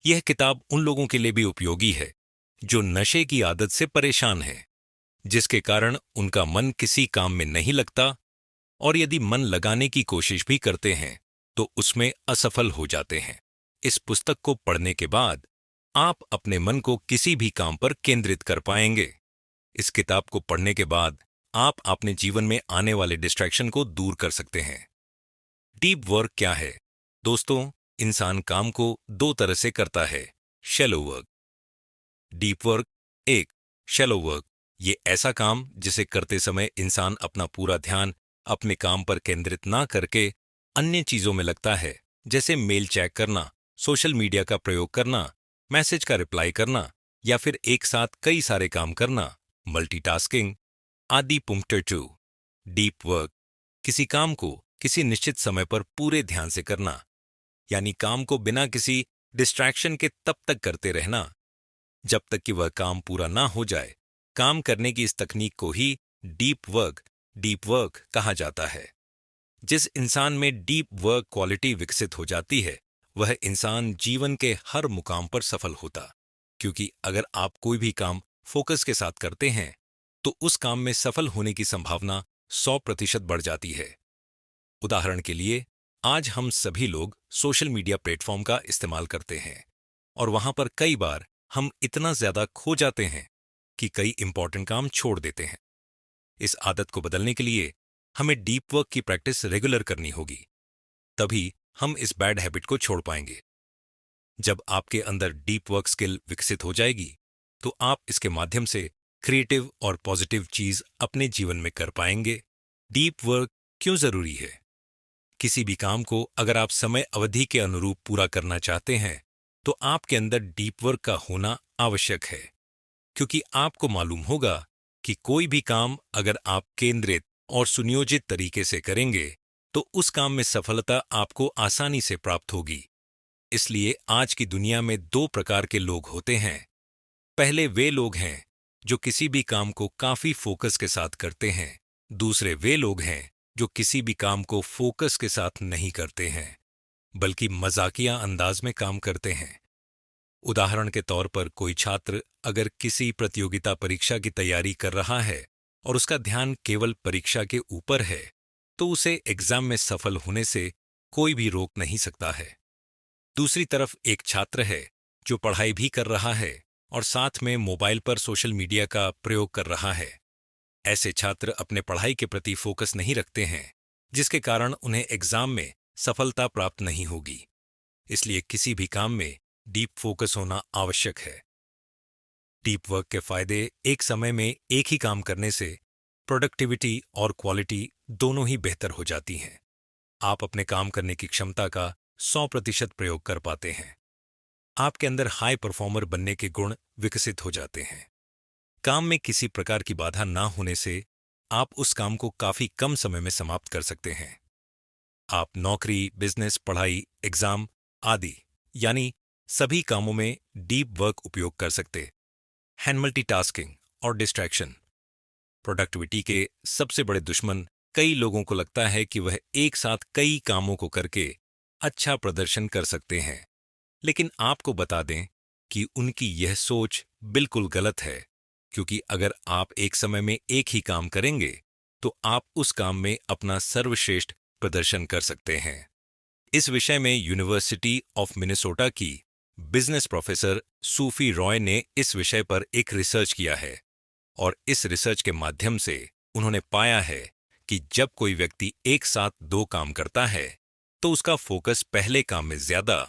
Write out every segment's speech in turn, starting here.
यह किताब उन लोगों के लिए भी उपयोगी है जो नशे की आदत से परेशान हैं, जिसके कारण उनका मन किसी काम में नहीं लगता और यदि मन लगाने की कोशिश भी करते हैं तो उसमें असफल हो जाते हैं। इस पुस्तक को पढ़ने के बाद आप अपने मन को किसी भी काम पर केंद्रित कर पाएंगे। इस किताब को पढ़ने के बाद आप अपने जीवन में आने वाले डिस्ट्रैक्शन को दूर कर सकते हैं। डीप वर्क क्या है? दोस्तों, इंसान काम को दो तरह से करता है, शैलो वर्क, डीप वर्क। एक, शैलो वर्क, ये ऐसा काम जिसे करते समय इंसान अपना पूरा ध्यान अपने काम पर केंद्रित ना करके अन्य चीजों में लगता है, जैसे मेल चेक करना, सोशल मीडिया का प्रयोग करना, मैसेज का रिप्लाई करना या फिर एक साथ कई सारे काम करना, मल्टीटास्किंग आदि। पुंक्टर 2, डीप वर्क, किसी काम को किसी निश्चित समय पर पूरे ध्यान से करना, यानी काम को बिना किसी डिस्ट्रैक्शन के तब तक करते रहना जब तक कि वह काम पूरा ना हो जाए। काम करने की इस तकनीक को ही डीप वर्क कहा जाता है। जिस इंसान में डीप वर्क क्वालिटी विकसित हो जाती है, वह इंसान जीवन के हर मुकाम पर सफल होता, क्योंकि अगर आप कोई भी काम फोकस के साथ करते हैं तो उस काम में सफल होने की संभावना 100% बढ़ जाती है। उदाहरण के लिए, आज हम सभी लोग सोशल मीडिया प्लेटफॉर्म का इस्तेमाल करते हैं और वहां पर कई बार हम इतना ज्यादा खो जाते हैं कि कई इंपॉर्टेंट काम छोड़ देते हैं। इस आदत को बदलने के लिए हमें डीप वर्क की प्रैक्टिस रेगुलर करनी होगी, तभी हम इस बैड हैबिट को छोड़ पाएंगे। जब आपके अंदर डीप वर्क स्किल विकसित हो जाएगी तो आप इसके माध्यम से क्रिएटिव और पॉजिटिव चीज अपने जीवन में कर पाएंगे। डीप वर्क क्यों जरूरी है? किसी भी काम को अगर आप समय अवधि के अनुरूप पूरा करना चाहते हैं तो आपके अंदर डीप वर्क का होना आवश्यक है, क्योंकि आपको मालूम होगा कि कोई भी काम अगर आप केंद्रित और सुनियोजित तरीके से करेंगे तो उस काम में सफलता आपको आसानी से प्राप्त होगी। इसलिए आज की दुनिया में दो प्रकार के लोग होते हैं। पहले वे लोग हैं जो किसी भी काम को काफी फोकस के साथ करते हैं। दूसरे वे लोग हैं जो किसी भी काम को फोकस के साथ नहीं करते हैं, बल्कि मजाकिया अंदाज में काम करते हैं। उदाहरण के तौर पर, कोई छात्र अगर किसी प्रतियोगिता परीक्षा की तैयारी कर रहा है और उसका ध्यान केवल परीक्षा के ऊपर है, तो उसे एग्जाम में सफल होने से कोई भी रोक नहीं सकता है। दूसरी तरफ एक छात्र है जो पढ़ाई भी कर रहा है और साथ में मोबाइल पर सोशल मीडिया का प्रयोग कर रहा है। ऐसे छात्र अपने पढ़ाई के प्रति फोकस नहीं रखते हैं, जिसके कारण उन्हें एग्जाम में सफलता प्राप्त नहीं होगी। इसलिए किसी भी काम में डीप फोकस होना आवश्यक है। डीप वर्क के फायदे: एक समय में एक ही काम करने से प्रोडक्टिविटी और क्वालिटी दोनों ही बेहतर हो जाती हैं। आप अपने काम करने की क्षमता का 100% प्रयोग कर पाते हैं। आपके अंदर हाई परफॉर्मर बनने के गुण विकसित हो जाते हैं। काम में किसी प्रकार की बाधा ना होने से आप उस काम को काफी कम समय में समाप्त कर सकते हैं। आप नौकरी, बिजनेस, पढ़ाई, एग्जाम आदि यानी सभी कामों में डीप वर्क उपयोग कर सकते हैं। मल्टीटास्किंग और डिस्ट्रैक्शन प्रोडक्टिविटी के सबसे बड़े दुश्मन। कई लोगों को लगता है कि वह एक साथ कई कामों को करके अच्छा प्रदर्शन कर सकते हैं, लेकिन आपको बता दें कि उनकी यह सोच बिल्कुल गलत है, क्योंकि अगर आप एक समय में एक ही काम करेंगे तो आप उस काम में अपना सर्वश्रेष्ठ प्रदर्शन कर सकते हैं। इस विषय में यूनिवर्सिटी ऑफ मिनेसोटा की बिजनेस प्रोफेसर सूफी रॉय ने इस विषय पर एक रिसर्च किया है और इस रिसर्च के माध्यम से उन्होंने पाया है कि जब कोई व्यक्ति एक साथ दो काम करता है तो उसका फोकस पहले काम में ज्यादा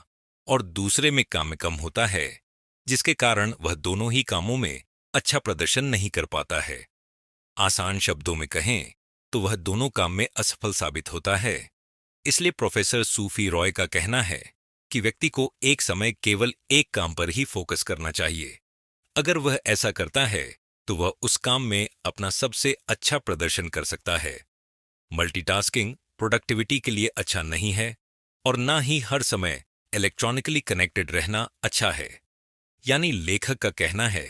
और दूसरे में काम में कम होता है, जिसके कारण वह दोनों ही कामों में अच्छा प्रदर्शन नहीं कर पाता है। आसान शब्दों में कहें तो वह दोनों काम में असफल साबित होता है। इसलिए प्रोफेसर सूफी रॉय का कहना है कि व्यक्ति को एक समय केवल एक काम पर ही फोकस करना चाहिए। अगर वह ऐसा करता है तो वह उस काम में अपना सबसे अच्छा प्रदर्शन कर सकता है। मल्टीटास्किंग प्रोडक्टिविटी के लिए अच्छा नहीं है और ना ही हर समय इलेक्ट्रॉनिकली कनेक्टेड रहना अच्छा है। यानी लेखक का कहना है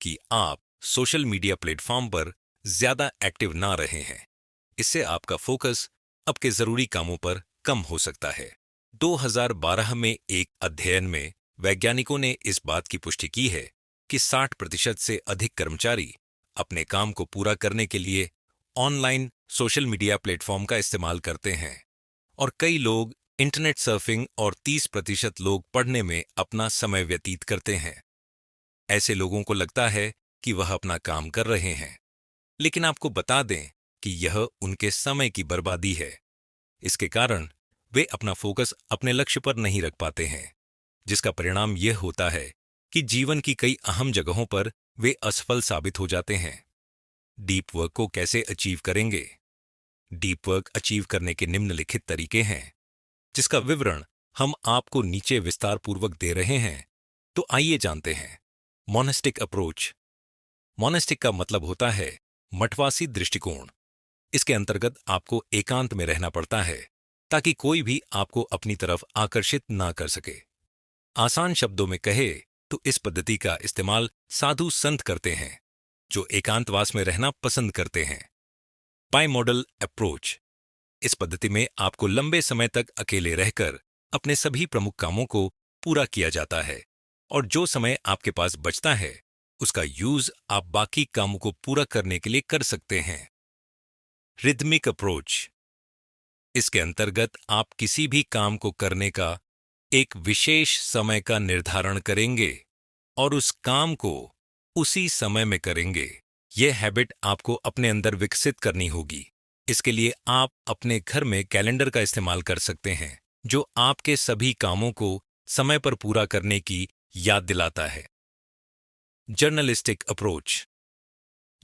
कि आप सोशल मीडिया प्लेटफॉर्म पर ज्यादा एक्टिव ना रहे हैं। इससे आपका फोकस आपके जरूरी कामों पर कम हो सकता है। 2012 में एक अध्ययन में वैज्ञानिकों ने इस बात की पुष्टि की है कि 60% से अधिक कर्मचारी अपने काम को पूरा करने के लिए ऑनलाइन सोशल मीडिया प्लेटफॉर्म का इस्तेमाल करते हैं और कई लोग इंटरनेट सर्फिंग और 30% लोग पढ़ने में अपना समय व्यतीत करते हैं। ऐसे लोगों को लगता है कि वह अपना काम कर रहे हैं, लेकिन आपको बता दें कि यह उनके समय की बर्बादी है। इसके कारण वे अपना फोकस अपने लक्ष्य पर नहीं रख पाते हैं, जिसका परिणाम यह होता है कि जीवन की कई अहम जगहों पर वे असफल साबित हो जाते हैं। डीप वर्क को कैसे अचीव करेंगे? डीप वर्क अचीव करने के निम्नलिखित तरीके हैं, जिसका विवरण हम आपको नीचे विस्तार पूर्वक दे रहे हैं। तो आइए जानते हैं। Monastic approach. मोनेस्टिक का मतलब होता है मठवासी दृष्टिकोण। इसके अंतर्गत आपको एकांत में रहना पड़ता है ताकि कोई भी आपको अपनी तरफ आकर्षित ना कर सके। आसान शब्दों में कहे तो इस पद्धति का इस्तेमाल साधु संत करते हैं जो एकांतवास में रहना पसंद करते हैं। By model approach. इस पद्धति में आपको लंबे समय तक अकेले रहकर अपने सभी प्रमुख कामों को पूरा किया जाता है और जो समय आपके पास बचता है उसका यूज आप बाकी कामों को पूरा करने के लिए कर सकते हैं। Rhythmic approach. इसके अंतर्गत आप किसी भी काम को करने का एक विशेष समय का निर्धारण करेंगे और उस काम को उसी समय में करेंगे। यह हैबिट आपको अपने अंदर विकसित करनी होगी। इसके लिए आप अपने घर में कैलेंडर का इस्तेमाल कर सकते हैं जो आपके सभी कामों को समय पर पूरा करने की याद दिलाता है। Journalistic approach.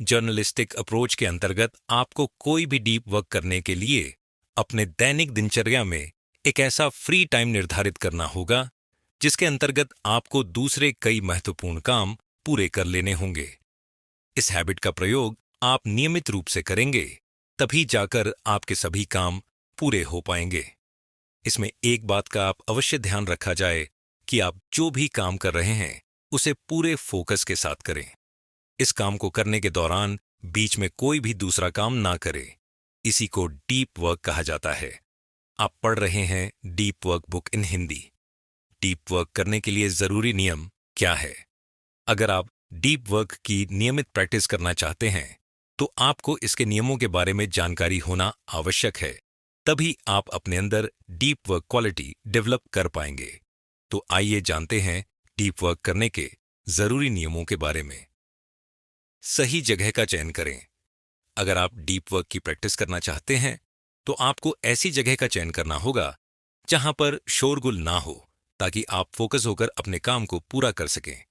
जर्नलिस्टिक अप्रोच के अंतर्गत आपको कोई भी डीप वर्क करने के लिए अपने दैनिक दिनचर्या में एक ऐसा फ्री टाइम निर्धारित करना होगा जिसके अंतर्गत आपको दूसरे कई महत्वपूर्ण काम पूरे कर लेने होंगे। इस हैबिट का प्रयोग आप नियमित रूप से करेंगे तभी जाकर आपके सभी काम पूरे हो पाएंगे। इसमें एक बात का आप अवश्य ध्यान रखा जाए कि आप जो भी काम कर रहे हैं उसे पूरे फोकस के साथ करें। इस काम को करने के दौरान बीच में कोई भी दूसरा काम ना करें। इसी को डीप वर्क कहा जाता है। आप पढ़ रहे हैं deep work book in Hindi. Deep work करने के लिए जरूरी नियम क्या है? अगर आप डीप वर्क की नियमित प्रैक्टिस करना चाहते हैं तो आपको इसके नियमों के बारे में जानकारी होना आवश्यक है, तभी आप अपने अंदर डीप वर्क क्वालिटी डेवलप कर पाएंगे। तो आइए जानते हैं डीप वर्क करने के जरूरी नियमों के बारे में। सही जगह का चयन करें। अगर आप डीप वर्क की प्रैक्टिस करना चाहते हैं तो आपको ऐसी जगह का चयन करना होगा जहां पर शोरगुल ना हो ताकि आप फोकस होकर अपने काम को पूरा कर सकें।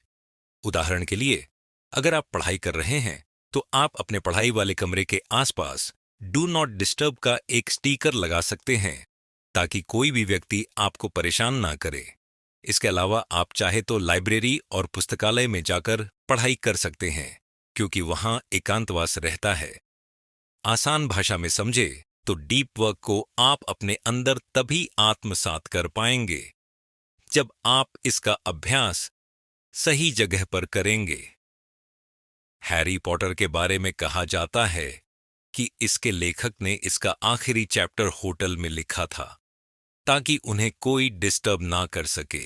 उदाहरण के लिए, अगर आप पढ़ाई कर रहे हैं तो आप अपने पढ़ाई वाले कमरे के आसपास डू नॉट डिस्टर्ब का एक स्टिकर लगा सकते हैं ताकि कोई भी व्यक्ति आपको परेशान ना करे। इसके अलावा आप चाहे तो लाइब्रेरी और पुस्तकालय में जाकर पढ़ाई कर सकते हैं क्योंकि वहां एकांतवास रहता है। आसान भाषा में समझे तो डीप वर्क को आप अपने अंदर तभी आत्मसात कर पाएंगे जब आप इसका अभ्यास सही जगह पर करेंगे। हैरी पॉटर के बारे में कहा जाता है कि इसके लेखक ने इसका आखिरी चैप्टर होटल में लिखा था ताकि उन्हें कोई डिस्टर्ब ना कर सके।